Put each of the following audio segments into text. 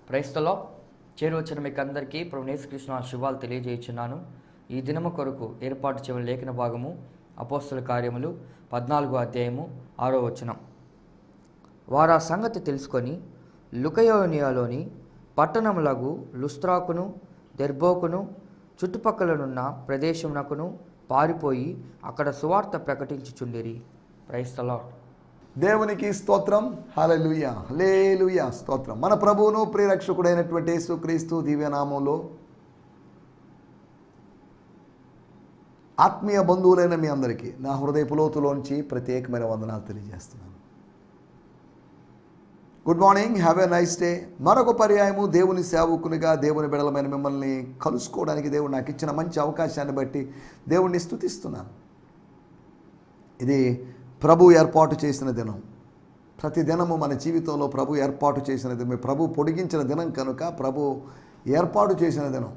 క్రైస్తలో చేరువచ్చిన మీకు అందరికీ ప్రభు యేసుక్రీస్తు శుభాలు తెలియజేయుచున్నాను. ఈ దినము కొరకు ఏర్పాటు చేయని లేఖన భాగము అపోస్తల కార్యములు 14వ అధ్యాయము 6వ వచనం. వారు ఆ సంగతి తెలుసుకొని లుకయోనియాలోని పట్టణములగు లుస్త్రాకును దెర్బోకును చుట్టుపక్కలనున్న ప్రదేశమునకును పారిపోయి అక్కడ సువార్త ప్రకటించుచుండిరి. Praise the lord. దేవునికి స్తోత్రం. హల్లెలూయా, హల్లెలూయా, స్తోత్రం. మన ప్రభువును ప్రియరక్షకుడైనటువంటి యేసుక్రీస్తు దివ్యనామంలో ఆత్మీయ బంధువులైన మీ అందరికీ నా హృదయపు లోతులోంచి ప్రత్యేకమైన వందనాలు తెలియజేస్తున్నాను. Good morning, have a nice day. మరొక పర్యాయము దేవుని సేవకునిగా దేవుని బిడ్డలమైన మిమ్మల్ని కలుసుకోవడానికి దేవుడు నాకు ఇచ్చిన మంచి అవకాశాన్ని బట్టి దేవుణ్ణి స్తుతిస్తున్నాను. ఇది ప్రభు ఏర్పాటు చేసిన దినం. ప్రతి దినము మన జీవితంలో ప్రభు ఏర్పాటు చేసిన దినం. ప్రభు పొడిగించిన దినం కనుక ప్రభు ఏర్పాటు చేసిన దినం.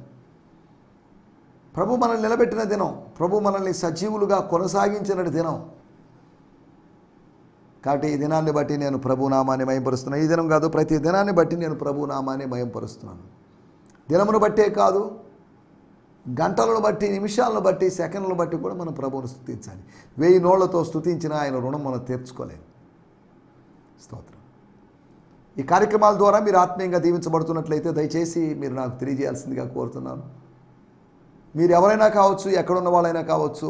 ప్రభు మనల్ని నిలబెట్టిన దినం. ప్రభు మనల్ని సజీవులుగా కొనసాగించిన దినం. కాబట్టి ఈ దినాన్ని బట్టి నేను ప్రభు నామాన్ని మహింపరుస్తున్నాను. ఈ దినం కాదు, ప్రతి దినాన్ని బట్టి నేను ప్రభు నామాన్ని మహింపరుస్తున్నాను. దినమును బట్టే కాదు, గంటలను బట్టి, నిమిషాలను బట్టి, సెకండ్లను బట్టి కూడా మనం ప్రభువును స్తుతించాలి. 1000 నోళ్లతో స్తుతించిన ఆయన రుణం మనం తీర్చుకోలేము. స్తోత్రం. ఈ కార్యక్రమాల ద్వారా మీరు ఆత్మీయంగా దీవించబడుతున్నట్లయితే దయచేసి మీరు నాకు తెలియజేయాల్సిందిగా కోరుతున్నాను. మీరు ఎవరైనా కావచ్చు, ఎక్కడున్న వాళ్ళైనా కావచ్చు,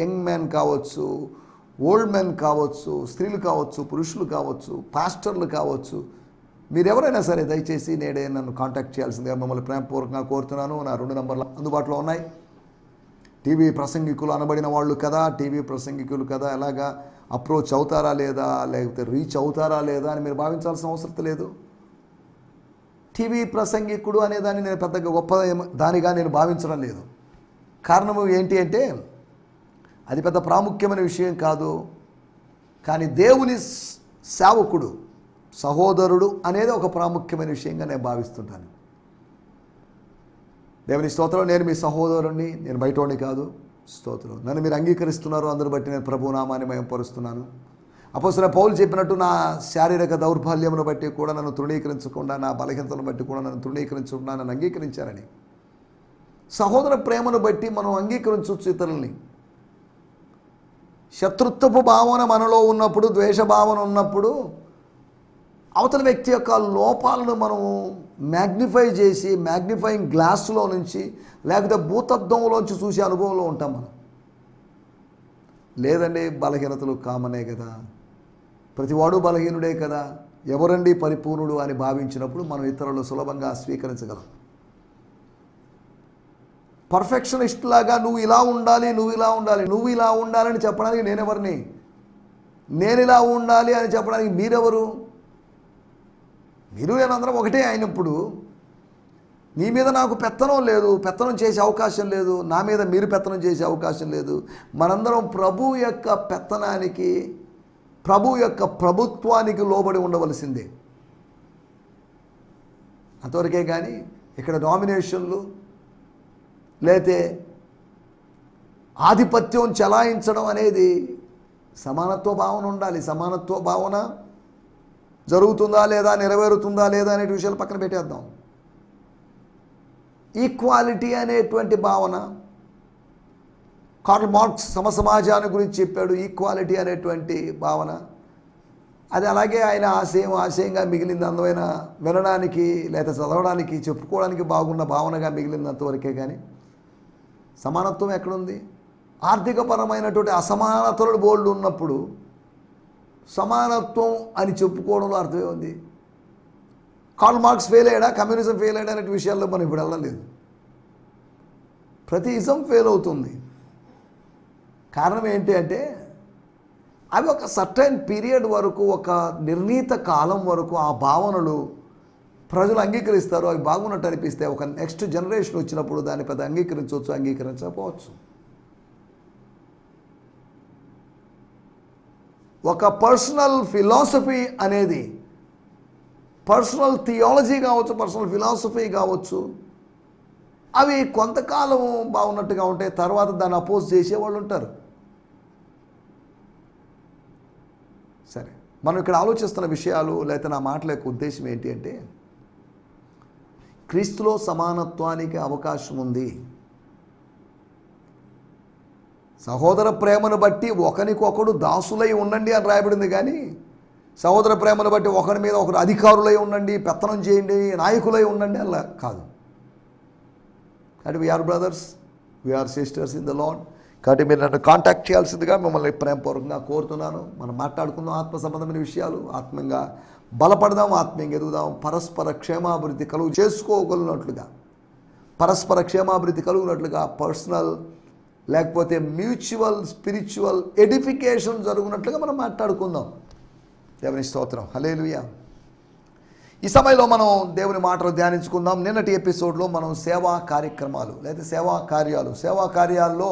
యంగ్ మ్యాన్ కావచ్చు, ఓల్డ్ మెన్ కావచ్చు, స్త్రీలు కావచ్చు, పురుషులు కావచ్చు, పాస్టర్లు కావచ్చు, మీరు ఎవరైనా సరే దయచేసి నేడే నన్ను కాంటాక్ట్ చేయాల్సిందిగా మిమ్మల్ని ప్రేమపూర్వకంగా కోరుతున్నాను. నా 2 నంబర్లు అందుబాటులో ఉన్నాయి. టీవీ ప్రసంగికులు అనబడిన వాళ్ళు కదా, టీవీ ప్రసంగికులు కదా, ఎలాగా అప్రోచ్ అవుతారా లేదా, లేకపోతే రీచ్ అవుతారా లేదా అని మీరు భావించాల్సిన అవసరం లేదు. టీవీ ప్రసంగికుడు అనేదాన్ని నేను పెద్దగా గొప్ప దానిగా నేను భావించడం లేదు. కారణం ఏంటి అంటే అది పెద్ద ప్రాముఖ్యమైన విషయం కాదు. కానీ దేవుని సేవకుడు, సహోదరుడు అనేది ఒక ప్రాముఖ్యమైన విషయంగా నేను భావిస్తుంటాను. దేవుని స్తోత్రం. నేను మీ సహోదరుణ్ణి, నేను బయటోడిని కాదు. స్తోత్రం. నన్ను మీరు అంగీకరిస్తున్నారు, అందరూ బట్టి నేను ప్రభు నామాన్ని మహిమపరుస్తున్నాను. అపోస్తలుడైన పౌలు చెప్పినట్టు నా శారీరక దౌర్బల్యమును బట్టి కూడా నన్ను తృణీకరించకుండా, నా బలహీనతను బట్టి కూడా నన్ను తృణీకరించకుండా నన్ను అంగీకరించారని. సహోదర ప్రేమను బట్టి మనం అంగీకరించవచ్చు ఇతరుల్ని. శత్రుత్వపు భావన మనలో ఉన్నప్పుడు, ద్వేష భావన ఉన్నప్పుడు అవతల వ్యక్తి యొక్క లోపాలను మనం మ్యాగ్నిఫై చేసి, మ్యాగ్నిఫైయింగ్ గ్లాసులో నుంచి లేకపోతే భూతద్దంలోంచి చూసే అనుభవంలో ఉంటాం మనం. లేదండి, బలహీనతలు కామనే కదా, ప్రతివాడు బలహీనుడే కదా, ఎవరండి పరిపూర్ణుడు అని భావించినప్పుడు మనం ఇతరులు సులభంగా స్వీకరించగలం. పర్ఫెక్షనిస్ట్ లాగా నువ్వు ఇలా ఉండాలి, నువ్వు ఇలా ఉండాలి, నువ్వు ఇలా ఉండాలని చెప్పడానికి నేనెవరిని, నేను ఇలా ఉండాలి అని చెప్పడానికి మీరెవరు? మీరు నేనందరం ఒకటే అయినప్పుడు నీ మీద నాకు పెత్తనం లేదు, పెత్తనం చేసే అవకాశం లేదు, నా మీద మీరు పెత్తనం చేసే అవకాశం లేదు. మనందరం ప్రభు యొక్క పెత్తనానికి, ప్రభు యొక్క ప్రభుత్వానికి లోబడి ఉండవలసిందే. అంతవరకే కానీ ఇక్కడ డామినేషన్లు లేతే ఆధిపత్యం చెలాయించడం అనేది, సమానత్వ భావన ఉండాలి. సమానత్వ భావన జరుగుతుందా లేదా, నెరవేరుతుందా లేదా అనే విషయాలు పక్కన పెట్టేద్దాం. ఈక్వాలిటీ అనేటువంటి భావన, కార్ల్ మార్క్స్ సమసమాజాన్ని గురించి చెప్పాడు. ఈక్వాలిటీ అనేటువంటి భావన అది అలాగే ఆయన ఆశయంగా మిగిలింది. అందమైన వినడానికి లేదా చదవడానికి, చెప్పుకోవడానికి బాగున్న భావనగా మిగిలినంతవరకే కానీ సమానత్వం ఎక్కడుంది? ఆర్థికపరమైనటువంటి అసమానతలు బోల్డ్ ఉన్నప్పుడు సమానత్వం అని చెప్పుకోవడంలో అర్థమే ఉంది. కార్ల్ మార్క్స్ ఫెయిల్ అయ్యాడా, కమ్యూనిజం ఫెయిల్ అయ్యాడా అనే విషయాల్లో మనం ఇప్పుడు వెళ్ళలేదు. ప్రతి ఇజం ఫెయిల్ అవుతుంది. కారణం ఏంటి అంటే అవి ఒక సర్టైన్ పీరియడ్ వరకు, ఒక నిర్ణీత కాలం వరకు ఆ భావనలు ప్రజలు అంగీకరిస్తారు. అవి బాగున్నట్టు అనిపిస్తే ఒక నెక్స్ట్ జనరేషన్ వచ్చినప్పుడు దాన్ని పెద్ద అంగీకరించవచ్చు, అంగీకరించకపోవచ్చు. ఒక పర్సనల్ ఫిలాసఫీ అనేది, పర్సనల్ థియాలజీ కావచ్చు, పర్సనల్ ఫిలాసఫీ కావచ్చు, అవి కొంతకాలం బాగున్నట్టుగా ఉంటాయి, తర్వాత దాన్ని అపోజ్ చేసేవాళ్ళు ఉంటారు. సరే, మనం ఇక్కడ ఆలోచిస్తున్న విషయాలు లేకపోతే నా మాటల యొక్క ఉద్దేశం ఏంటి అంటే, క్రీస్తులో సమానత్వానికి అవకాశం ఉంది. సహోదర ప్రేమను బట్టి ఒకరికొకడు దాసులై ఉండండి అని రాయబడింది, కానీ సహోదర ప్రేమను బట్టి ఒకరి మీద ఒకరు అధికారులై ఉండండి, పెత్తనం చేయండి, నాయకులై ఉండండి అలా కాదు. కాబట్టి we are brothers, we are sisters in the Lord. కాబట్టి మీరు నన్ను కాంటాక్ట్ చేయాల్సిందిగా మిమ్మల్ని ప్రేమపూర్వకంగా కోరుతున్నాను. మనం మాట్లాడుకుందాం ఆత్మ సంబంధమైన విషయాలు, ఆత్మీయంగా బలపడదాం, ఆత్మీయంగా ఎదుగుదాం, పరస్పర క్షేమాభివృద్ధి కలుగు చేసుకోగలిగినట్లుగా, పరస్పర క్షేమాభివృద్ధి కలుగునట్లుగా, పర్సనల్ లేకపోతే మ్యూచువల్ స్పిరిచువల్ ఎడిఫికేషన్ జరుగునట్లుగా మనం మాట్లాడుకుందాం. దేవుని స్తోత్రం, హల్లెలూయా. ఈ సమయంలో మనం దేవుని మాటలు ధ్యానించుకుందాం. నిన్నటి ఎపిసోడ్లో మనం సేవా కార్యక్రమాలు లేదా సేవా కార్యాల్లో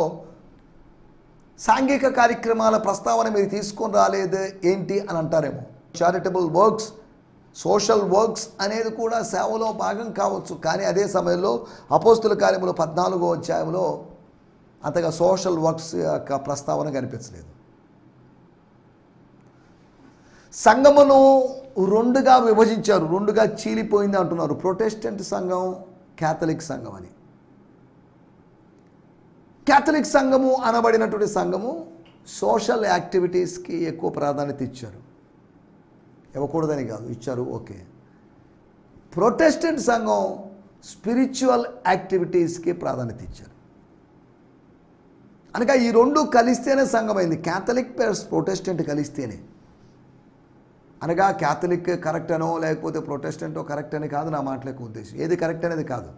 సాంఘిక కార్యక్రమాల ప్రస్తావన మీరు తీసుకొని రాలేదు ఏంటి అని అంటారేమో. చారిటబుల్ వర్క్స్, సోషల్ వర్క్స్ అనేది కూడా సేవలో భాగం కావచ్చు, కానీ అదే సమయంలో అపోస్తుల కార్యములు 14వ అధ్యాయంలో అంతగా సోషల్ వర్క్స్ యొక్క ప్రస్తావన కనిపించలేదు. సంఘమును రెండుగా విభజించారు, రెండుగా చీలిపోయింది అంటున్నారు. ప్రొటెస్టెంట్ సంఘం, క్యాథలిక్ సంఘం అని. క్యాథలిక్ సంఘము అనబడినటువంటి సంఘము సోషల్ యాక్టివిటీస్కి ఎక్కువ ప్రాధాన్యత ఇచ్చారు. ఇవ్వకూడదని కాదు, ఇచ్చారు, ఓకే. ప్రొటెస్టెంట్ సంఘం స్పిరిచువల్ యాక్టివిటీస్కి ప్రాధాన్యత ఇచ్చారు. అనగా ఈ రెండు కలిస్తేనే సంఘమైంది. క్యాథలిక్ ప్లస్ ప్రొటెస్టెంట్ కలిస్తేనే. అనగా క్యాథలిక్ కరెక్ట్ అనో లేకపోతే ప్రొటెస్టెంటో కరెక్ట్ అని కాదు నా మాటలకు ఉద్దేశం. ఏది కరెక్ట్ అనేది కాదు,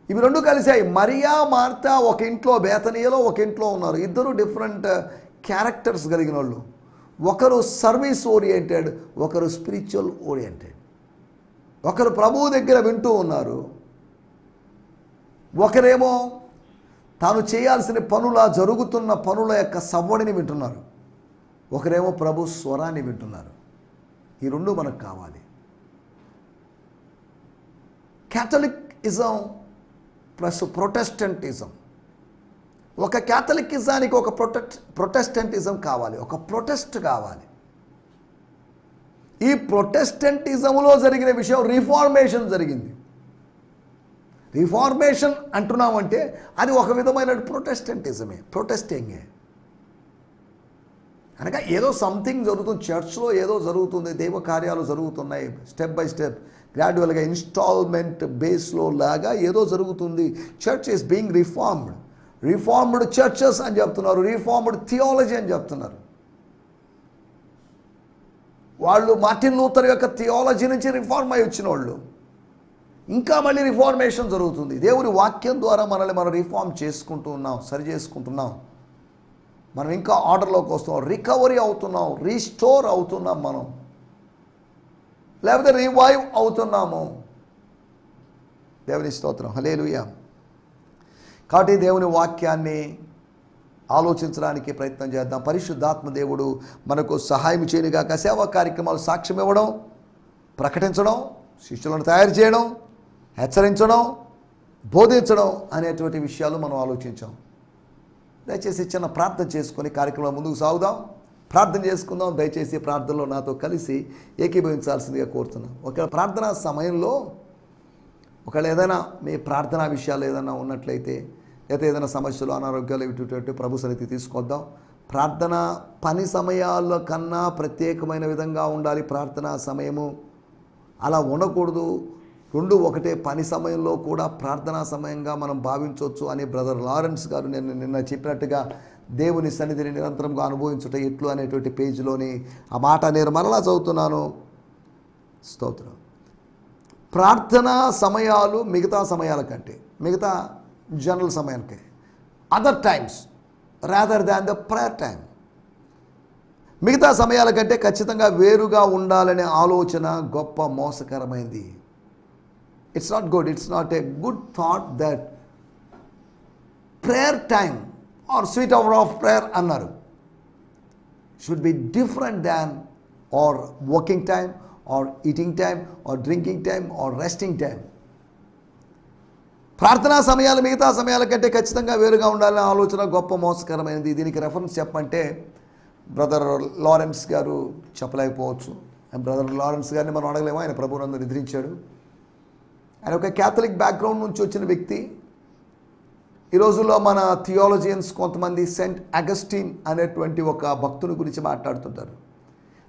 ఇవి రెండు కలిసాయి. మరియా మార్తా ఒక ఇంట్లో, బేతనీయలో ఒక ఇంట్లో ఉన్నారు. ఇద్దరు డిఫరెంట్ క్యారెక్టర్స్ కలిగిన వాళ్ళు. ఒకరు సర్వీస్ ఓరియంటెడ్, ఒకరు స్పిరిచువల్ ఓరియంటెడ్. ఒకరు ప్రభువు దగ్గర వింటూ ఉన్నారు, ఒకరేమో తాను చేయాల్సిన జరుగుతున్న పనుల యొక్క సవ్వడిని వింటున్నారు. ఒకరేమో ప్రభు స్వరాన్ని వింటున్నారు. ఈ రెండు మనకు కావాలి. క్యాథలికిజం ప్లస్ ప్రొటెస్టెంటిజం. ఒక క్యాథలికిజానికి ఒక ప్రొటెస్టెంటిజం కావాలి, ఒక ప్రొటెస్ట్ కావాలి. ఈ ప్రొటెస్టెంటిజంలో జరిగిన విషయం రిఫార్మేషన్ జరిగింది. రిఫార్మేషన్ అంటున్నామంటే అది ఒక విధమైన ప్రొటెస్టెంటిజమే, ప్రొటెస్టింగే. అనగా ఏదో సంథింగ్ జరుగుతుంది, చర్చ్లో ఏదో జరుగుతుంది, దైవ కార్యాలు జరుగుతున్నాయి, స్టెప్ బై స్టెప్ గ్రాడ్యువల్గా ఇన్స్టాల్మెంట్ బేస్లో లాగా ఏదో జరుగుతుంది. Church is being reformed churches అని చెప్తున్నారు, రిఫార్మ్డ్ థియాలజీ అని చెప్తున్నారు. వాళ్ళు మార్టిన్ లూథర్ యొక్క థియాలజీ నుంచి రిఫార్మ్ అయి వచ్చిన వాళ్ళు. ఇంకా మళ్ళీ రిఫార్మేషన్ జరుగుతుంది. దేవుని వాక్యం ద్వారా మనల్ని మనం రిఫార్మ్ చేసుకుంటూ ఉన్నాం, సరి చేసుకుంటున్నాం. మనం ఇంకా ఆర్డర్లోకి వస్తున్నాం, రికవరీ అవుతున్నాం, రీస్టోర్ అవుతున్నాం, మనం లేకపోతే రివైవ్ అవుతున్నాము. దేవుని స్తోత్రం, హల్లెలూయా. కాబట్టి దేవుని వాక్యాన్ని ఆలోచించడానికి ప్రయత్నం చేద్దాం. పరిశుద్ధాత్మ దేవుడు మనకు సహాయం చేయనుగాక. సేవా కార్యక్రమాలు సాక్ష్యం ఇవ్వడం, ప్రకటించడం, శిష్యులను తయారు చేయడం, హెచ్చరించడం, బోధించడం అనేటువంటి విషయాలు మనం ఆలోచించాం. దయచేసి చిన్న ప్రార్థన చేసుకొని కార్యక్రమం ముందుకు సాగుదాం. ప్రార్థన చేసుకుందాం. దయచేసి ప్రార్థనలో నాతో కలిసి ఏకీభవించాల్సిందిగా కోరుతున్నాం. ఒక ప్రార్థనా సమయంలో ఒకవేళ ఏదైనా మీ ప్రార్థనా విషయాలు ఏదైనా ఉన్నట్లయితే, లేదా ఏదైనా సమస్యలు, అనారోగ్యాలు ఇటు ప్రభు సన్నిధికి తీసుకొద్దాం. ప్రార్థన పని సమయాల కన్నా ప్రత్యేకమైన విధంగా ఉండాలి ప్రార్థనా సమయము. అలా ఉండకూడదు. రెండు ఒకటే. పని సమయంలో కూడా ప్రార్థనా సమయంగా మనం భావించవచ్చు అని బ్రదర్ లారెన్స్ గారు నిన్న చెప్పినట్టుగా దేవుని సన్నిధిని నిరంతరంగా అనుభవించుట ఎట్లు అనేటువంటి పేజీలోని ఆ మాట నేను మరలా చదువుతున్నాను. స్తోత్రం. ప్రార్థనా సమయాలు మిగతా సమయాల కంటే, మిగతా జనరల్ సమయానికే, other times rather than the prayer time, మిగతా సమయాల కంటే ఖచ్చితంగా వేరుగా ఉండాలనే ఆలోచన గొప్ప మోసకరమైంది. It's not good. It's not a good thought that prayer time or sweet hour of prayer అన్నారు should be different than our working time or eating time or drinking time or resting time. ప్రార్థనా సమయాలు మిగతా సమయాల కంటే ఖచ్చితంగా వేరుగా ఉండాలనే ఆలోచన గొప్ప మోసకరమైనది. దీనికి రెఫరెన్స్ చెప్పంటే బ్రదర్ లారెన్స్ గారు చెప్పలేకపోవచ్చు, బ్రదర్ లారెన్స్ గారిని మనం అడగలేము, ఆయన ప్రభువునందు నిద్రించాడు. ఆయన ఒక క్యాథలిక్ బ్యాక్గ్రౌండ్ నుంచి వచ్చిన వ్యక్తి. ఈ రోజుల్లో మన థియాలజియన్స్ కొంతమంది సెయింట్ అగస్టిన్ అనేటువంటి ఒక భక్తుని గురించి మాట్లాడుతుంటారు.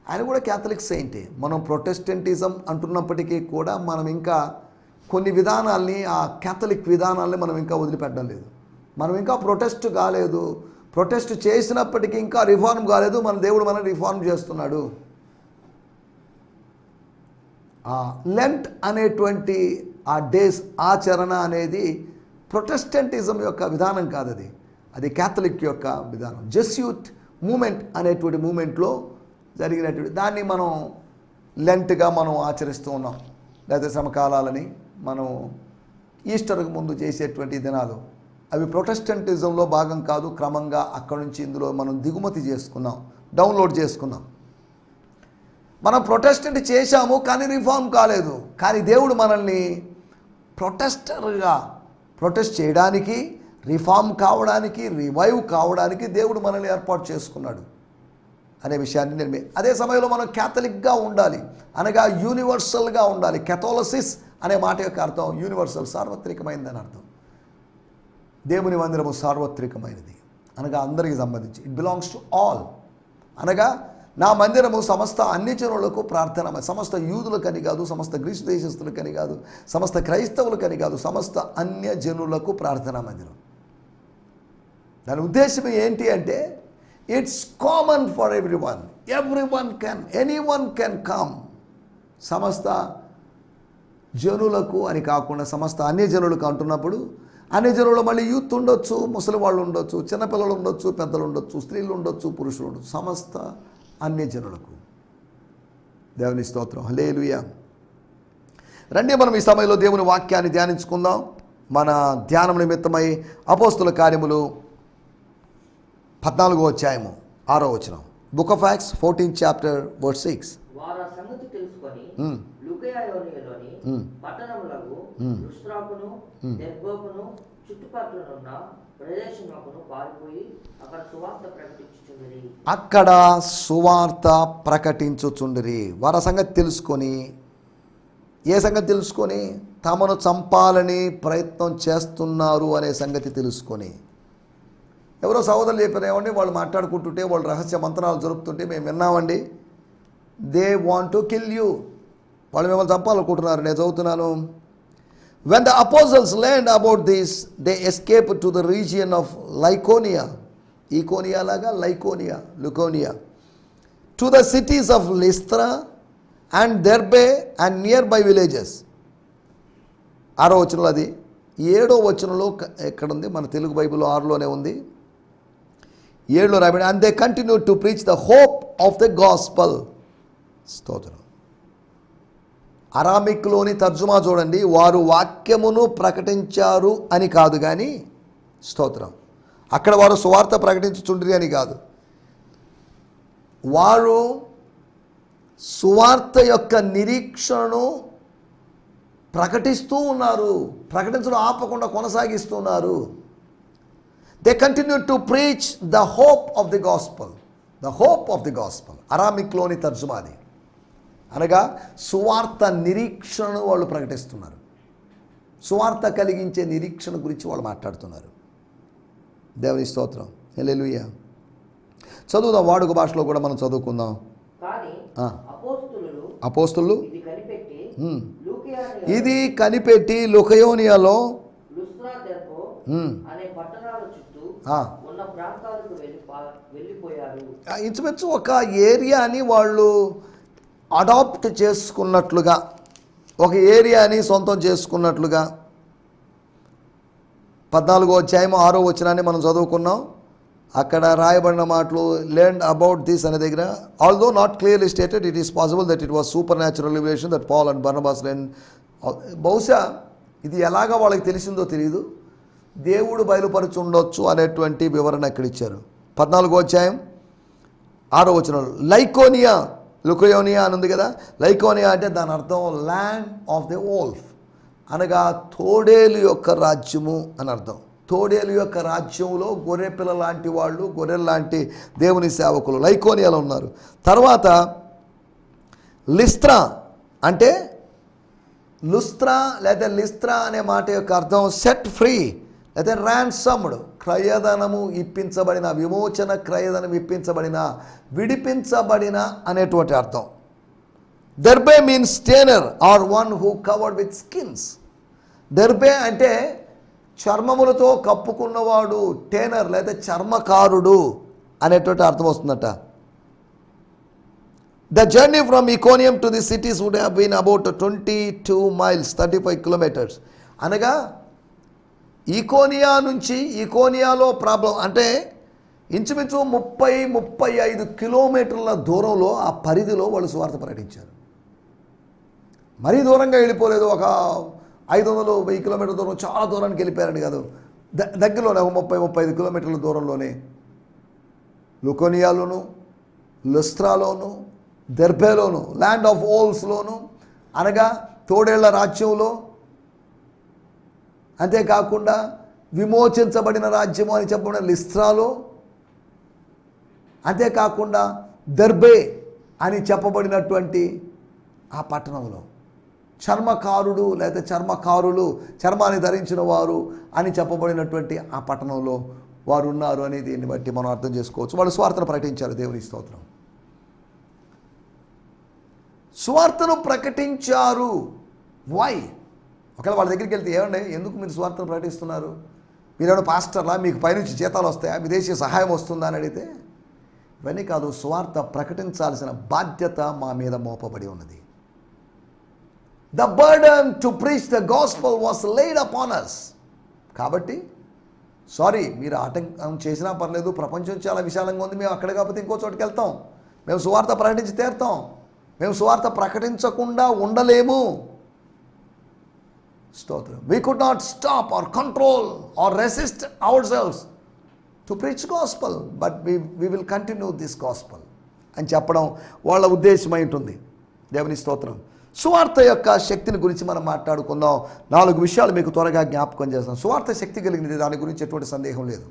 ఆయన కూడా క్యాథలిక్ సెయింటే. మనం ప్రొటెస్టెంటిజం అంటున్నప్పటికీ కూడా మనం ఇంకా కొన్ని విధానాల్ని, ఆ క్యాథలిక్ విధానాల్ని మనం ఇంకా వదిలిపెట్టడం లేదు. మనం ఇంకా ప్రొటెస్ట్ కాలేదు. ప్రొటెస్ట్ చేసినప్పటికీ ఇంకా రిఫార్మ్ కాలేదు. మన దేవుడు మనం రిఫార్మ్ చేస్తున్నాడు. లెంట్ అనేటువంటి ఆ డేస్ ఆచరణ అనేది ప్రొటెస్టెంటిజం యొక్క విధానం కాదు, అది క్యాథలిక్ యొక్క విధానం. జెస్యూట్ మూమెంట్ అనేటువంటి మూమెంట్లో జరిగినటువంటి దాన్ని మనం లెంట్గా మనం ఆచరిస్తూ ఉన్నాం. లేకపోతే సమకాలాలని మనం ఈస్టర్కు ముందు చేసేటువంటి దినాలు అవి ప్రొటెస్టెంటిజంలో భాగం కాదు. క్రమంగా అక్కడి నుంచి ఇందులో మనం దిగుమతి చేసుకున్నాం, డౌన్లోడ్ చేసుకున్నాం. మనం ప్రొటెస్టెంట్ చేశాము కానీ రిఫార్మ్ కాలేదు. కానీ దేవుడు మనల్ని ప్రొటెస్ట్ చేయడానికి, రిఫార్మ్ కావడానికి, రివైవ్ కావడానికి దేవుడు మనల్ని ఏర్పాటు చేసుకున్నాడు అనే విషయాన్ని నేను అదే సమయంలో మనం క్యాథలిక్గా ఉండాలి, అనగా యూనివర్సల్గా ఉండాలి. కెథోలసిస్ అనే మాట యొక్క అర్థం యూనివర్సల్, సార్వత్రికమైనదని అర్థం. దేవుని మందిరము సార్వత్రికమైనది అనగా అందరికీ సంబంధించి. It belongs to all. అనగా నా మందిరము సమస్త అన్ని జనులకు ప్రార్థన, సమస్త యూదులకని కాదు, సమస్త గ్రీసు దేశస్తులకని కాదు, సమస్త క్రైస్తవులకని కాదు, సమస్త అన్య జనులకు ప్రార్థనా మందిరం. దాని ఉద్దేశం ఏంటి అంటే it's common for anyone can come. సమస్త జనులకు అని కాకుండా సమస్త అన్య జనులకు అంటున్నప్పుడు అన్ని జనులు మళ్ళీ యూత్ ఉండొచ్చు, ముసలి వాళ్ళు ఉండొచ్చు, చిన్నపిల్లలు ఉండొచ్చు, పెద్దలు ఉండొచ్చు, స్త్రీలు ఉండొచ్చు, పురుషులు ఉండొచ్చు, సమస్త అన్య జనులకు. దేవుని స్తోత్రం, హల్లెలూయా. రండి మనం ఈ సమయంలో దేవుని వాక్యాన్ని ధ్యానించుకుందాం. మన ధ్యానం నిమిత్తమై అపోస్తుల కార్యములు 14వ అధ్యాయము 6వ వచనం. Book of acts 14th chapter verse 6. వారు సంగతి తెలుసుకొని లుకయాలోనిలోని పట్టణములకు లుస్త్రాకును దెర్బకును చుట్టుపక్కలనున్న ప్రదేశములకు పారిపోయి అక్కడ సువార్త ప్రకటించుచుండిరి. అక్కడ సువార్త ప్రకటించుచుండిరి. వారి సంగతి తెలుసుకొని, ఏ సంగతి తెలుసుకొని? తమను చంపాలని ప్రయత్నం చేస్తున్నారు అనే సంగతి తెలుసుకొని. ఎవరో సహోదరులు చెప్పారు, ఏమండి వాళ్ళు మాట్లాడుకుంటుంటే, వాళ్ళు రహస్య మంత్రాలు జరుపుతుంటే మేము విన్నామండి. They want to kill you, వాళ్ళు మిమ్మల్ని చంపాలనుకుంటున్నారు. నేను చదువుతున్నాను. When the apostles learned about this, they escaped to the region of Lycaonia, Lycaonia, to the cities of Lystra and Derbe and nearby villages. 6వ వచనంలో అది. 7వ వచనంలో ఎక్కడ ఉంది? మన తెలుగు బైబిల్లో 6లోనే ఉంది. 7లో రాబడి, and they continued to preach the hope of the gospel. స్తోత్రం. అరామిక్లోని తర్జుమా చూడండి. వారు వాక్యమును ప్రకటించారు అని కాదు కానీ, స్తోత్రం, అక్కడ వారు సువార్త ప్రకటించుచుండ్రి అని కాదు. వారు సువార్త యొక్క నిరీక్షణను ప్రకటిస్తూ ఉన్నారు, ప్రకటించడం ఆపకుండా కొనసాగిస్తున్నారు. They continue to preach the hope of the gospel. The hope of the gospel అరామిక్లోని తర్జుమాది, అనగా సువార్త నిరీక్షణను వాళ్ళు ప్రకటిస్తున్నారు. సువార్త కలిగించే నిరీక్షణ గురించి వాళ్ళు మాట్లాడుతున్నారు. దేవుని స్తోత్రం, హల్లెలూయా. చదువుదాం, వాడుక భాషలో కూడా మనం చదువుకుందాం. అపోస్తులు ఇది కనిపెట్టి లుకయోనియాలో ఇంచుమించు ఒక ఏరియాని వాళ్ళు అడాప్ట్ చేసుకున్నట్లుగా, ఒక ఏరియాని సొంతం చేసుకున్నట్లుగా 14వ అధ్యాయం 6వ వచనాన్ని మనం చదువుకున్నాం. అక్కడ రాయబడిన మాటలు లెర్న్ అబౌట్ దిస్ అనే దగ్గర, although not clearly stated, it is possible that it was supernatural revelation that Paul and Barnabas learn. బహుశా ఇది ఎలాగా వాళ్ళకి తెలిసిందో తెలియదు, దేవుడు బయలుపరచు ఉండొచ్చు అనేటువంటి వివరణ ఇక్కడ ఇచ్చారు. 14వ అధ్యాయం 6వ వచనం. లుకయోనియా అని ఉంది కదా. లైకోనియా అంటే దాని అర్థం ల్యాండ్ ఆఫ్ ది వోల్ఫ్, అనగా తోడేలు యొక్క రాజ్యము అని అర్థం. తోడేలు యొక్క రాజ్యంలో గొర్రె పిల్ల లాంటి వాళ్ళు, గొర్రెల లాంటి దేవుని సేవకులు లైకోనియాలో ఉన్నారు. తర్వాత లిస్త్రా అంటే లుస్త్రా లేదా లిస్త్రా అనే మాట యొక్క అర్థం సెట్ ఫ్రీ లేదా ర్యాన్సమ్డ్, క్రయధనము ఇప్పించబడిన, విమోచన క్రయధనం ఇప్పించబడిన, విడిపించబడిన అనేటువంటి అర్థం. Derbe means tanner or one who covered with skins. Derbe అంటే చర్మములతో కప్పుకున్నవాడు, టేనర్ లేదా చర్మకారుడు అనేటువంటి అర్థం వస్తుందట. The journey from Iconium to the cities would have been about 22 miles, 35 kilometers. అనగా ఈకోనియా నుంచి, ఈకోనియాలో ప్రాబ్లం అంటే ఇంచుమించు 30-35 కిలోమీటర్ల దూరంలో, ఆ పరిధిలో వాళ్ళు సువార్త ప్రకటించారు. మరీ దూరంగా వెళ్ళిపోలేదు, ఒక 500-1000 కిలోమీటర్ల దూరం, చాలా దూరానికి వెళ్ళిపోయారని కాదు, దగ్గరలోనే 30-35 కిలోమీటర్ల దూరంలోనే లుకోనియాలోను, లుస్త్రాలోను, దెర్బేలోను, ల్యాండ్ ఆఫ్ ఓల్స్లోను అనగా తోడేళ్ల రాజ్యంలో, అంతేకాకుండా విమోచించబడిన రాజ్యము అని చెప్పబడిన లిస్త్రాలో, అంతేకాకుండా దెర్బే అని చెప్పబడినటువంటి ఆ పట్టణంలో చర్మకారుడు లేదా చర్మకారులు, చర్మాన్ని ధరించిన వారు అని చెప్పబడినటువంటి ఆ పట్టణంలో వారు ఉన్నారు అని దీన్ని బట్టి మనం అర్థం చేసుకోవచ్చు. వాళ్ళు సువార్తను ప్రకటించారు. దేవుని స్తోత్రం. సువార్తను ప్రకటించారు. వై? ఒకవేళ వాళ్ళ దగ్గరికి వెళ్తే ఏమండి, ఎందుకు మీరు సువార్తను ప్రకటిస్తున్నారు? మీరేమైనా పాస్టర్లా, మీకు పైనుంచి జీతాలు వస్తాయా, విదేశీ సహాయం వస్తుందా అని అడిగితే ఇవన్నీ కాదు, సువార్త ప్రకటించాల్సిన బాధ్యత మా మీద మోపబడి ఉన్నది. The burden to preach the gospel was laid upon us. కాబట్టి సారీ, మీరు ఆటంకం చేసినా పర్లేదు, ప్రపంచం చాలా విశాలంగా ఉంది, మేము అక్కడ కాకపోతే ఇంకో చోటుకి వెళ్తాం, మేము సువార్త ప్రకటించి తీరుతాం, మేము సువార్త ప్రకటించకుండా ఉండలేము. స్తోత్రం. We could not stop or control or resist ourselves to preach gospel, but we will continue this gospel అని చెప్పడం వాళ్ళ ఉద్దేశమై ఉంటుంది. దేవుని స్తోత్రం. సువార్త యొక్క శక్తిని గురించి మనం మాట్లాడుకుందాం. 4 విషయాలు మీకు త్వరగా జ్ఞాపకం చేస్తాం. సువార్త శక్తి కలిగినది, దాని గురించి ఎటువంటి సందేహం లేదు.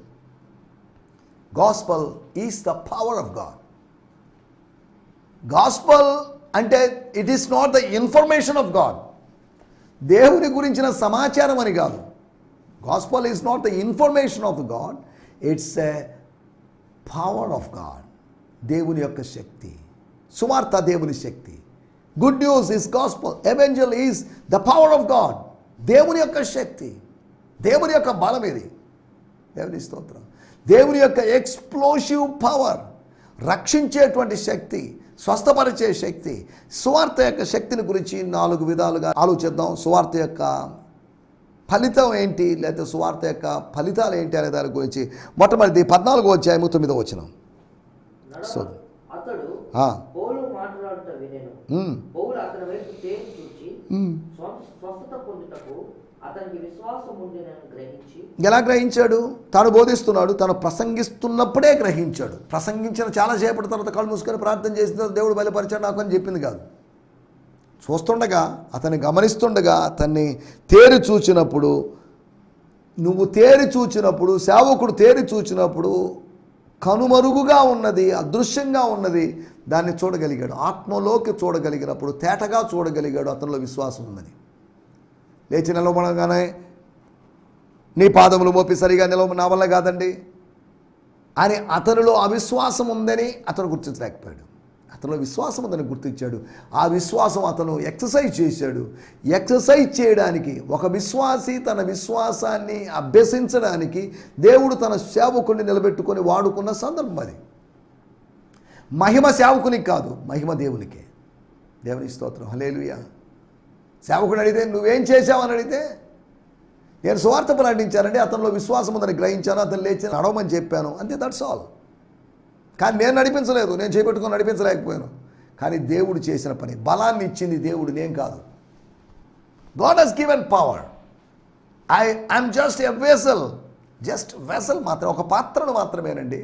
Gospel is the power of God. Gospel అంటే it is not the information of God. దేవుని గురించిన సమాచారం అని కాదు. Gospel is not the information of God, it's a power of God. దేవుని యొక్క శక్తి. సువార్త దేవుని శక్తి. Good news is gospel. Evangel is the power of God. దేవుని యొక్క శక్తి, దేవుని యొక్క బలం ఇది. దేవుని స్తోత్రం. దేవుని యొక్క ఎక్స్ప్లోసివ్ పవర్, రక్షించేటువంటి శక్తి, స్వస్థపరిచే శక్తి. సువార్త యొక్క శక్తిని గురించి 4 విధాలుగా ఆలోచిద్దాం. సువార్త యొక్క ఫలితం ఏంటి, లేకపోతే సువార్త యొక్క ఫలితాలు ఏంటి అనే దాని గురించి మొట్టమొదటి 14వ అధ్యాయము 9వ వచనం. అతడు పౌలు మాట్లాడుట వినెను. పౌలు అతని వైపు తేరి చూచి స్వస్థత పొందుటకు అతనికి విశ్వాసం ఉండినని గ్రహించి. ఎలా గ్రహించాడు? తాను బోధిస్తున్నాడు, తాను ప్రసంగిస్తున్నప్పుడే గ్రహించాడు. ప్రసంగించిన చాలా సేపటి తర్వాత కళ్ళు మూసుకొని ప్రార్థన చేసిన తర్వాత దేవుడు బయలుపరిచాడు నాకు అని చెప్పింది కాదు. చూస్తుండగా, అతన్ని గమనిస్తుండగా, అతన్ని తేరి చూచినప్పుడు, నువ్వు తేరి చూచినప్పుడు, సేవకుడు తేరి చూచినప్పుడు కనుమరుగుగా ఉన్నది, అదృశ్యంగా ఉన్నది, దాన్ని చూడగలిగాడు. ఆత్మలోకి చూడగలిగినప్పుడు, తేటగా చూడగలిగాడు. అతనిలో విశ్వాసం ఉన్నది. లేచి నిలవగానే నీ పాదములు మోపి సరిగా నిలవ, నా వల్ల కాదండి అని అతనిలో అవిశ్వాసం ఉందని అతను గుర్తించలేకపోయాడు. అతనిలో విశ్వాసం ఉందని గుర్తించాడు. ఆ విశ్వాసం అతను ఎక్సర్సైజ్ చేశాడు. ఎక్సర్సైజ్ చేయడానికి, ఒక విశ్వాసి తన విశ్వాసాన్ని అభ్యసించడానికి దేవుడు తన సేవకుడిని నిలబెట్టుకొని వాడుకున్న సందర్భం అది. మహిమ సేవకునికి కాదు, మహిమ దేవునికే. దేవుని స్తోత్రం. హల్లెలూయా. సేవకుడు అడిగితే నువ్వేం చేశావని అడిగితే, నేను సువార్త ప్రకటించానండి, అతనిలో విశ్వాసం ఉందని గ్రహించాను, అతను లేచి నడవమని చెప్పాను, అంతే, దట్స్ ఆల్. కానీ నేను నడిపించలేదు, నేను చేపెట్టుకొని నడిపించలేకపోయాను. కానీ దేవుడు చేసిన పని, బలాన్ని ఇచ్చింది దేవుడు, నేను కాదు. God has given power. I'm just a vessel. Just vessel మాత్రం, ఒక పాత్రను మాత్రమేనండి.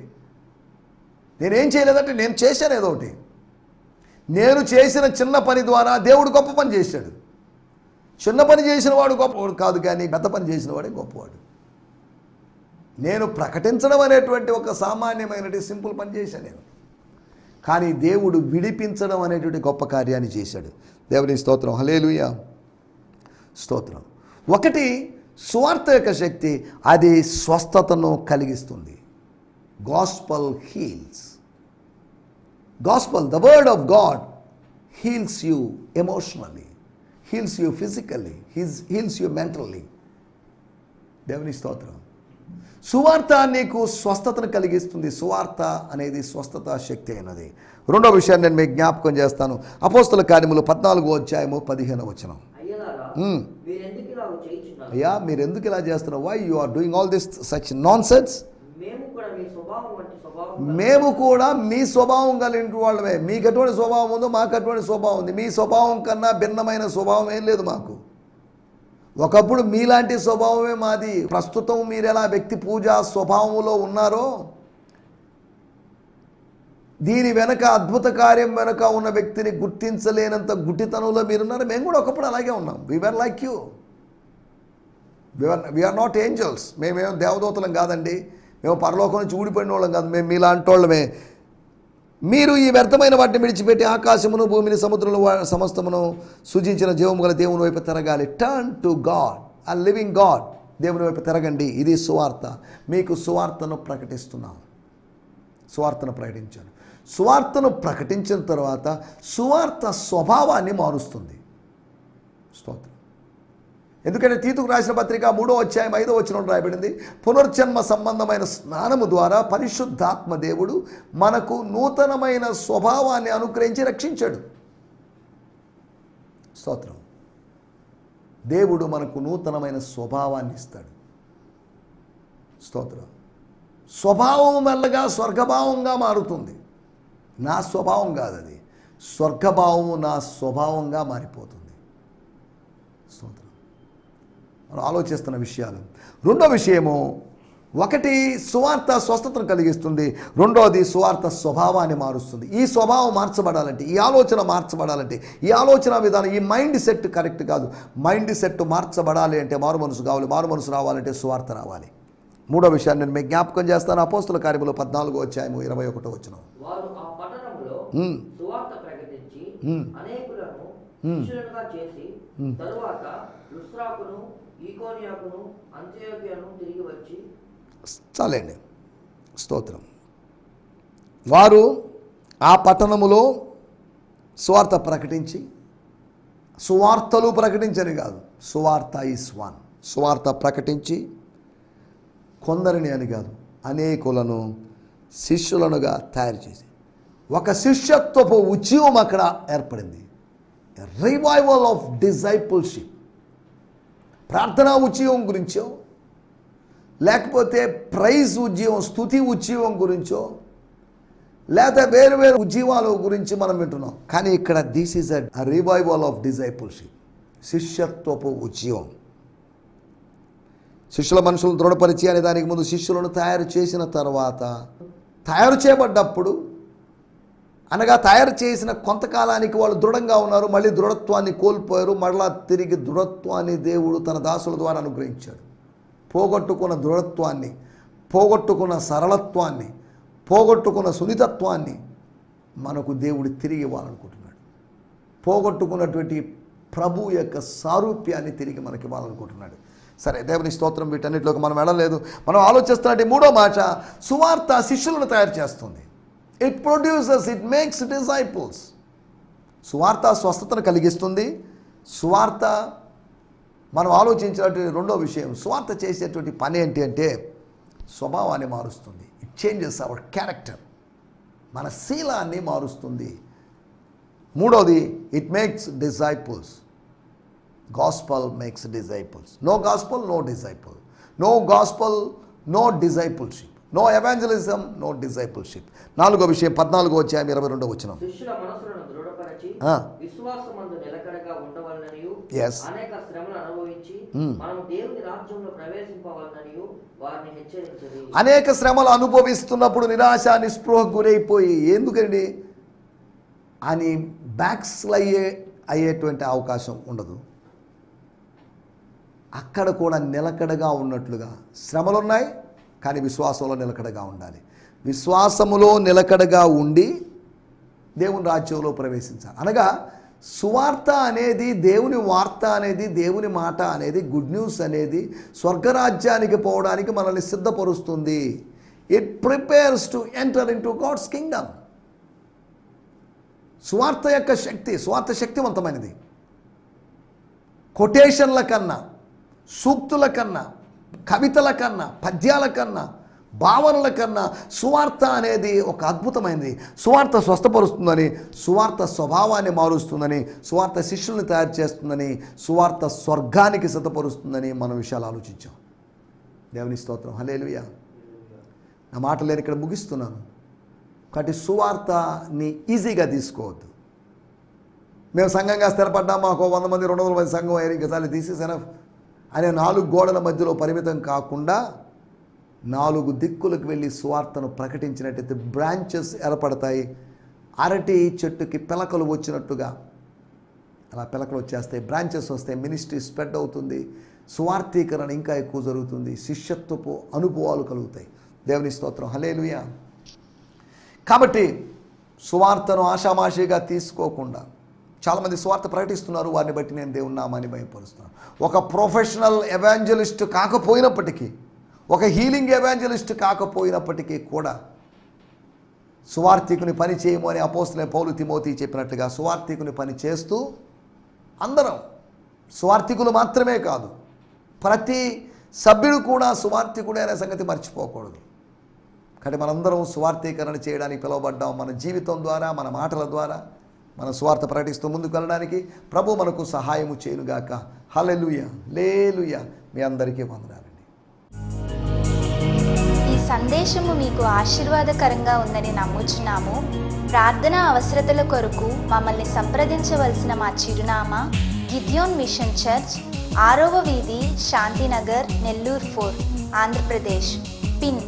నేనేం చేయలేదంటే, నేను చేశాను ఏదో ఒకటి. నేను చేసిన చిన్న పని ద్వారా దేవుడు గొప్ప పని చేశాడు. చిన్న పని చేసిన వాడు గొప్పవాడు కాదు, కానీ పెద్ద పని చేసిన వాడే గొప్పవాడు. నేను ప్రకటించడం అనేటువంటి ఒక సామాన్యమైనటువంటి సింపుల్ పని చేశాను నేను. కానీ దేవుడు విడిపించడం అనేటువంటి గొప్ప కార్యాన్ని చేశాడు. దేవుని స్తోత్రం, హల్లెలూయా, స్తోత్రం. ఒకటి, సువార్త యొక్క శక్తి, అది స్వస్థతను కలిగిస్తుంది. Gospel heels. Gospel, the word of God heels you emotionally, heels you physically, heels you mentally. దేవుని స్తోత్రం. సువార్త నీకు స్వస్థతను కలిగిస్తుంది. సువార్త అనేది స్వస్థత శక్తి అయినది. రెండో విషయాన్ని నేను మీకు జ్ఞాపకం చేస్తాను. అపోస్తల కార్యములు 14:15. అయ్యా, మీరు ఎందుకు ఇలా చేస్తున్నారు? Why you are doing all this such nonsense? మేము కూడా మీ స్వభావం కలిగిన వాళ్ళమే. మీకు ఎటువంటి స్వభావం ఉందో మాకు అటువంటి స్వభావం ఉంది. మీ స్వభావం కన్నా భిన్నమైన స్వభావం ఏం లేదు మాకు. ఒకప్పుడు మీలాంటి స్వభావమే మాది. ప్రస్తుతం మీరు ఎలా వ్యక్తి పూజా స్వభావంలో ఉన్నారో, దీని వెనక అద్భుత కార్యం వెనక ఉన్న వ్యక్తిని గుర్తించలేనంత గుడ్డితనంలో మీరున్నారు. మేము కూడా ఒకప్పుడు అలాగే ఉన్నాం. We are like you. We are not angels. మేమేమో దేవదూతలం కాదండి. మేము పరలోకం నుంచి ఊడిపోయిన వాళ్ళం కాదు. మేము మీలాంటి వాళ్ళమే. మీరు ఈ వ్యర్థమైన వాటిని విడిచిపెట్టి ఆకాశమును, భూమిని, సముద్రంలో సమస్తమును సృజించిన జీవము గల దేవుని వైపు తిరగాలి. టర్న్ టు గాడ్, ఆ లివింగ్ గాడ్. దేవుని వైపు తిరగండి. ఇది సువార్త. మీకు సువార్తను ప్రకటిస్తున్నాం. సువార్తను ప్రకటించాను. సువార్తను ప్రకటించిన తర్వాత సువార్త స్వభావాన్ని మారుస్తుంది. స్తోత్రం. ఎందుకంటే తీతుకు రాసిన పత్రిక 3:5 రాయబడింది, పునర్జన్మ సంబంధమైన స్నానము ద్వారా పరిశుద్ధాత్మ దేవుడు మనకు నూతనమైన స్వభావాన్ని అనుగ్రహించి రక్షించాడు. స్తోత్రం. దేవుడు మనకు నూతనమైన స్వభావాన్ని ఇస్తాడు. స్తోత్రం. స్వభావం మెల్లగా స్వర్గభావంగా మారుతుంది. నా స్వభావం కాదు అది, స్వర్గభావము నా స్వభావంగా మారిపోతుంది. స్తోత్రం. మనం ఆలోచిస్తున్న విషయాలు. రెండో విషయము, ఒకటి సువార్త స్వస్థతను కలిగిస్తుంది. రెండోది సువార్త స్వభావాన్ని మారుస్తుంది. ఈ స్వభావం మార్చబడాలంటే, ఈ ఆలోచన మార్చబడాలంటే, ఈ ఆలోచన విధానం, ఈ మైండ్ సెట్ కరెక్ట్ కాదు. మైండ్ సెట్ మార్చబడాలి అంటే మారు మనసు కావాలి. మారు మనసు రావాలంటే సువార్త రావాలి. మూడో విషయాన్ని నేను మీకు జ్ఞాపకం చేస్తాను. అపోస్తల కార్యములు 14:21. వారు ఆ పట్టణంలో సువార్త ప్రకటించి అనేకులను శిష్యులుగా చేసి తరువాత లుస్త్రాకును, ఈకోనియాకును, అంతియోకియను తిరిగి వచ్చి. చాలండి. స్తోత్రం. వారు ఆ పట్టణములో సువార్త ప్రకటించి, సువార్తలు ప్రకటించని కాదు, సువార్త ఈస్ వన్. సువార్త ప్రకటించి కొందరిని అని కాదు, అనేకులను శిష్యులనుగా తయారు చేసి ఒక శిష్యత్వపు ఉద్యమం అక్కడ ఏర్పడింది. Revival of discipleship. ప్రార్థనా ఉద్యమం గురించో, లేకపోతే ప్రైజ్ ఉద్యమం, స్తుతి ఉద్యమం గురించో, లేదా వేరు వేరు ఉద్యమాల గురించి మనం వింటున్నాం. కానీ ఇక్కడ this is a revival of discipleship. శిష్యత్వపు ఉద్యమం. శిష్యుల మనుషులను దృఢపరిచి అనే దానికి ముందు శిష్యులను తయారు చేసిన తర్వాత, తయారు చేయబడ్డప్పుడు అనగా తయారు చేసిన కొంతకాలానికి వాళ్ళు దృఢంగా ఉన్నారు. మళ్ళీ దృఢత్వాన్ని కోల్పోయారు. మరలా తిరిగి దృఢత్వాన్ని దేవుడు తన దాసుల ద్వారా అనుగ్రహించాడు. పోగొట్టుకున్న దృఢత్వాన్ని, పోగొట్టుకున్న సరళత్వాన్ని, పోగొట్టుకున్న సున్నితత్వాన్ని మనకు దేవుడు తిరిగి ఇవ్వాలనుకుంటున్నాడు. పోగొట్టుకున్నటువంటి ప్రభు యొక్క సారూప్యాన్ని తిరిగి మనకి ఇవ్వాలనుకుంటున్నాడు. సరే, దేవుని స్తోత్రం. వీటన్నిటిలోకి మనం వెళ్ళలేదు. మనం ఆలోచిస్తున్నట్టు మూడో మాట, సువార్త శిష్యులను తయారు చేస్తుంది. It produces, it makes disciples. సువార్త స్వస్థతను కలిగిస్తుంది. సువార్త మనం ఆలోచించినటువంటి రెండో విషయం, సువార్త చేసేటువంటి పని ఏంటి అంటే స్వభావాన్ని మారుస్తుంది. It changes our character. మన శీలాన్ని మారుస్తుంది. మూడోది, it makes disciples. Gospel makes disciples. No gospel, no disciple. No gospel, no discipleship. No evangelism, no discipleship. నాలుగో విషయం 14:22. శిష్యుల మనసులను దృఢపరచి విశ్వాసమందు నిలకడగా ఉండవలననియు అనేక శ్రమలు అనుభవించి మనం దేవుని రాజ్యంలో ప్రవేశింపవలననియు వారిని హెచ్చరించండి. అనేక శ్రమలు అనుభవిస్తున్నప్పుడు నిరాశ, నిస్పృహకు గురైపోయి ఎందుకండి అని అయ్యేటువంటి అవకాశం ఉండదు. అక్కడ కూడా నిలకడగా ఉన్నట్లుగా, శ్రమలు ఉన్నాయి కానీ విశ్వాసంలో నిలకడగా ఉండాలి. విశ్వాసములో నిలకడగా ఉండి దేవుని రాజ్యంలో ప్రవేశించాలి. అనగా సువార్త అనేది, దేవుని వార్త అనేది, దేవుని మాట అనేది, గుడ్ న్యూస్ అనేది స్వర్గరాజ్యానికి పోవడానికి మనల్ని సిద్ధపరుస్తుంది. It prepares to enter in to God's kingdom. సువార్త యొక్క శక్తి, సువార్త శక్తివంతమైనది. కొటేషన్ల కన్నా, సూక్తుల కన్నా, కవితల కన్నా, పద్యాల కన్నా, భావనల కన్నా సువార్త అనేది ఒక అద్భుతమైనది. సువార్త స్వస్థపరుస్తుందని, సువార్త స్వభావాన్ని మారుస్తుందని, సువార్త శిష్యుల్ని తయారు చేస్తుందని, సువార్త స్వర్గానికి సిద్ధపరుస్తుందని మనం విషయాలు ఆలోచించాం. దేవుని స్తోత్రం, హల్లెలూయా. నా మాటలు నేను ఇక్కడ ముగిస్తున్నాను. కాబట్టి సువార్తని ఈజీగా తీసుకోవద్దు. మేము సంఘంగా స్థిరపడ్డాం, మాకు 100 మంది 200 మంది సంఘం అయ్యారు, ఇంకసారి తీసేసాను అనే 4 గోడల మధ్యలో పరిమితం కాకుండా 4 దిక్కులకు వెళ్ళి సువార్తను ప్రకటించినట్టయితే బ్రాంచెస్ ఏర్పడతాయి. అరటి చెట్టుకి పిలకలు వచ్చినట్టుగా అలా పిలకలు వచ్చేస్తాయి, బ్రాంచెస్ వస్తాయి, మినిస్ట్రీ స్ప్రెడ్ అవుతుంది, సువార్థీకరణ ఇంకా ఎక్కువ జరుగుతుంది, శిష్యత్వపు అనుభవాలు కలుగుతాయి. దేవుని స్తోత్రం, హల్లెలూయా. కాబట్టి సువార్తను ఆషామాషిగా తీసుకోకుండా, చాలామంది సువార్త ప్రకటిస్తున్నారు, వారిని బట్టి నేను దేవుని నామాన్ని మహిమపరుస్తున్నాను. ఒక ప్రొఫెషనల్ ఎవాంజలిస్ట్ కాకపోయినప్పటికీ, ఒక హీలింగ్ ఎవాంజలిస్ట్ కాకపోయినప్పటికీ కూడా సువార్థికుని పని చేయము అని అపోస్తలుడైన పౌలు తిమోతి చెప్పినట్లుగా సువార్థికుని పని చేస్తూ అందరం, సువార్థికులు మాత్రమే కాదు, ప్రతి సభ్యుడు కూడా సువార్థికుడే అనే సంగతి మర్చిపోకూడదు. కాబట్టి మనందరం సువార్థీకరణ చేయడానికి పిలువబడ్డాం. మన జీవితం ద్వారా, మన మాటల ద్వారా మన సువార్త ప్రకటిస్తూ ముందుకు వెళ్ళడానికి ప్రభు మనకు సహాయము చేయునుగాక. హల్లెలూయా, హల్లెలూయా. మీ అందరికీ వందనాలండి. ఈ సందేశము మీకు ఆశీర్వాదకరంగా ఉందని నమ్ముచున్నాము. ప్రార్థనా అవసరతల కొరకు మమ్మల్ని సంప్రదించవలసిన మా చిరునామా గిద్యోన్ మిషన్ చర్చ్, 6వ వీధి, శాంతినగర్, నెల్లూరు 4, ఆంధ్రప్రదేశ్. పిన్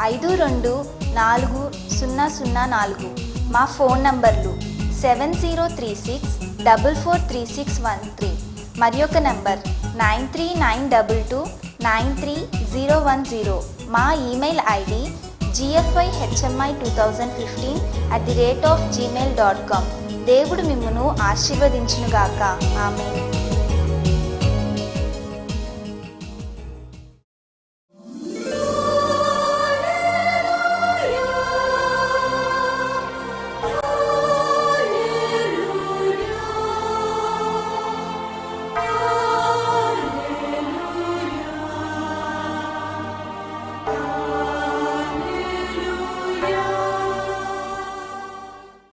524004. మా ఫోన్ నంబర్లు 7036443613 మరి ఒక నంబర్ 9392293010. మా ఈమెయిల్ ఐడి gfihmi2015@gmail.com. దేవుడు మిమ్మును ఆశీర్వదించునుగాక. ఆమేన్.